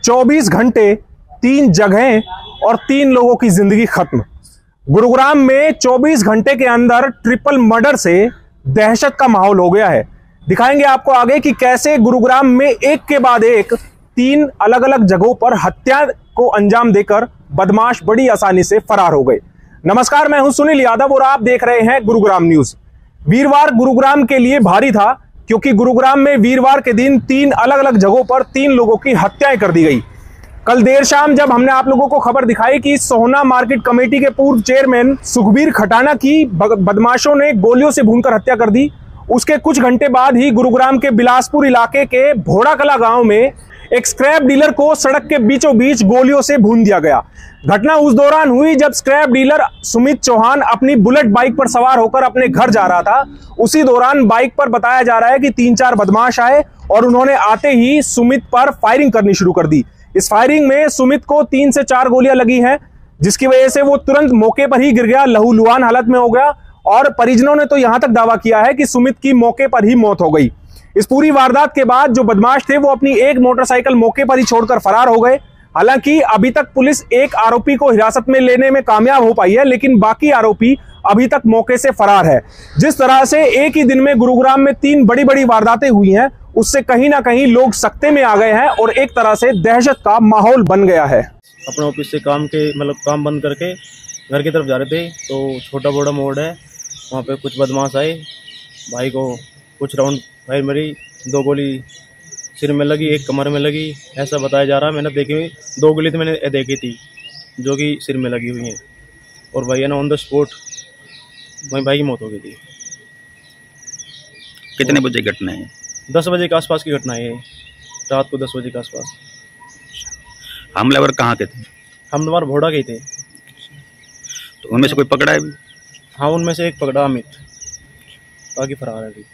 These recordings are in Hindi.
24 घंटे 3 जगहें और 3 लोगों की जिंदगी खत्म। गुरुग्राम में 24 घंटे के अंदर ट्रिपल मर्डर से दहशत का माहौल हो गया है। दिखाएंगे आपको आगे कि कैसे गुरुग्राम में एक के बाद एक 3 अलग अलग जगहों पर हत्या को अंजाम देकर बदमाश बड़ी आसानी से फरार हो गए। नमस्कार, मैं हूं सुनील यादव और आप देख रहे हैं गुरुग्राम न्यूज। वीरवार गुरुग्राम के लिए भारी था क्योंकि गुरुग्राम में वीरवार के दिन 3 अलग अलग जगहों पर 3 लोगों की हत्याएं कर दी गई। कल देर शाम जब हमने आप लोगों को खबर दिखाई कि सोहना मार्केट कमेटी के पूर्व चेयरमैन सुखबीर खटाना की बदमाशों ने गोलियों से भूनकर हत्या कर दी, उसके कुछ घंटे बाद ही गुरुग्राम के बिलासपुर इलाके के भोड़ाकला गांव में एक स्क्रैप डीलर को सड़क के बीचों बीच गोलियों से भून दिया गया। घटना उस दौरान हुई जब स्क्रैप डीलर सुमित चौहान अपनी बुलेट बाइक पर सवार होकर अपने घर जा रहा था। उसी दौरान बाइक पर बताया जा रहा है कि 3-4 बदमाश आए और उन्होंने आते ही सुमित पर फायरिंग करनी शुरू कर दी। इस फायरिंग में सुमित को 3 से 4 गोलियां लगी हैं, जिसकी वजह से वो तुरंत मौके पर ही गिर गया, लहूलुहान हालत में हो गया और परिजनों ने तो यहां तक दावा किया है कि सुमित की मौके पर ही मौत हो गई। इस पूरी वारदात के बाद जो बदमाश थे वो अपनी एक मोटरसाइकिल मौके पर ही छोड़कर फरार हो गए। हालांकि अभी तक पुलिस एक आरोपी को हिरासत में लेने में कामयाब हो पाई है, लेकिन बाकी आरोपी अभी तक मौके से फरार है। जिस तरह से एक ही दिन में गुरुग्राम में 3 बड़ी बड़ी वारदातें हुई हैं, उससे कहीं ना कहीं लोग सकते में आ गए हैं और एक तरह से दहशत का माहौल बन गया है। अपने ऑफिस से काम बंद करके घर की तरफ जा रहे थे तो छोटा बोड़ा मोड़ है, वहाँ पे कुछ बदमाश आए, भाई को कुछ राउंड फायर मरी, 2 गोली सिर में लगी, 1 कमर में लगी, ऐसा बताया जा रहा है। मैंने देखी हुई 2 गोली तो मैंने देखी थी जो कि सिर में लगी हुई है और भाई है ना ऑन द स्पॉट वहीं भाई की मौत हो गई थी। कितने बजे घटना है? 10 बजे के आसपास की घटना है, रात को 10 बजे के आसपास। हमलावर कहाँ के थे? हम तुम्हारे भोड़ा के थे। तो उनमें से कोई पकड़ा है भी? हाँ, उनमें से एक पकड़ा, अमित, बाकी फरार है अभी।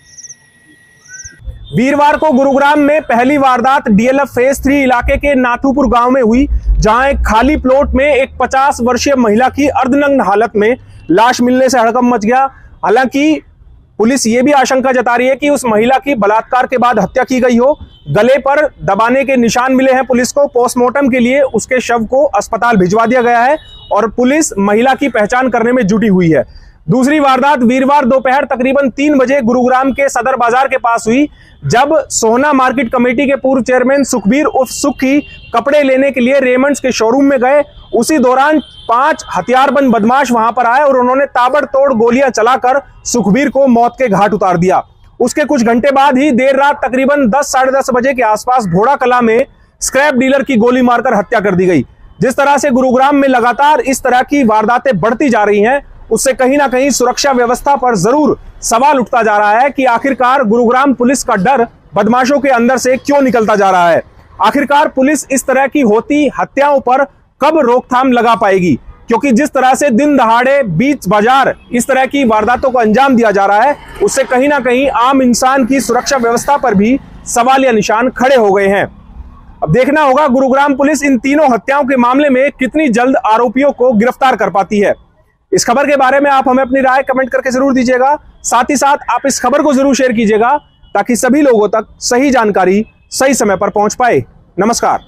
वीरवार को गुरुग्राम में पहली वारदात डीएलएफ फेज 3 इलाके के नाथुपुर गांव में हुई, जहां एक खाली प्लॉट में एक 50 वर्षीय महिला की अर्धनग्न हालत में लाश मिलने से हड़कंप मच गया। हालांकि पुलिस ये भी आशंका जता रही है कि उस महिला की बलात्कार के बाद हत्या की गई हो। गले पर दबाने के निशान मिले हैं पुलिस को। पोस्टमार्टम के लिए उसके शव को अस्पताल भिजवा दिया गया है और पुलिस महिला की पहचान करने में जुटी हुई है। दूसरी वारदात वीरवार दोपहर तकरीबन 3 बजे गुरुग्राम के सदर बाजार के पास हुई, जब सोहना मार्केट कमेटी के पूर्व चेयरमैन सुखबीर उर्फ सुखी कपड़े लेने के लिए रेमंड्स के शोरूम में गए। उसी दौरान 5 हथियारबंद बदमाश वहां पर आए और उन्होंने ताबड़तोड़ गोलियां चलाकर सुखबीर को मौत के घाट उतार दिया। उसके कुछ घंटे बाद ही देर रात तकरीबन 10 साढ़े 10 बजे के आसपास भोड़ाकला में स्क्रैप डीलर की गोली मारकर हत्या कर दी गई। जिस तरह से गुरुग्राम में लगातार इस तरह की वारदातें बढ़ती जा रही हैं, उससे कहीं ना कहीं सुरक्षा व्यवस्था पर जरूर सवाल उठता जा रहा है कि आखिरकार गुरुग्राम पुलिस का डर बदमाशों के अंदर से क्यों निकलता जा रहा है। आखिरकार पुलिस इस तरह की होती हत्याओं पर कब रोकथाम लगा पाएगी, क्योंकि जिस तरह से दिन दहाड़े बीच बाजार इस तरह की वारदातों को अंजाम दिया जा रहा है, उससे कहीं ना कहीं आम इंसान की सुरक्षा व्यवस्था पर भी सवालिया निशान खड़े हो गए हैं। अब देखना होगा गुरुग्राम पुलिस इन तीनों हत्याओं के मामले में कितनी जल्द आरोपियों को गिरफ्तार कर पाती है। इस खबर के बारे में आप हमें अपनी राय कमेंट करके जरूर दीजिएगा। साथ ही साथ आप इस खबर को जरूर शेयर कीजिएगा ताकि सभी लोगों तक सही जानकारी सही समय पर पहुंच पाए। नमस्कार।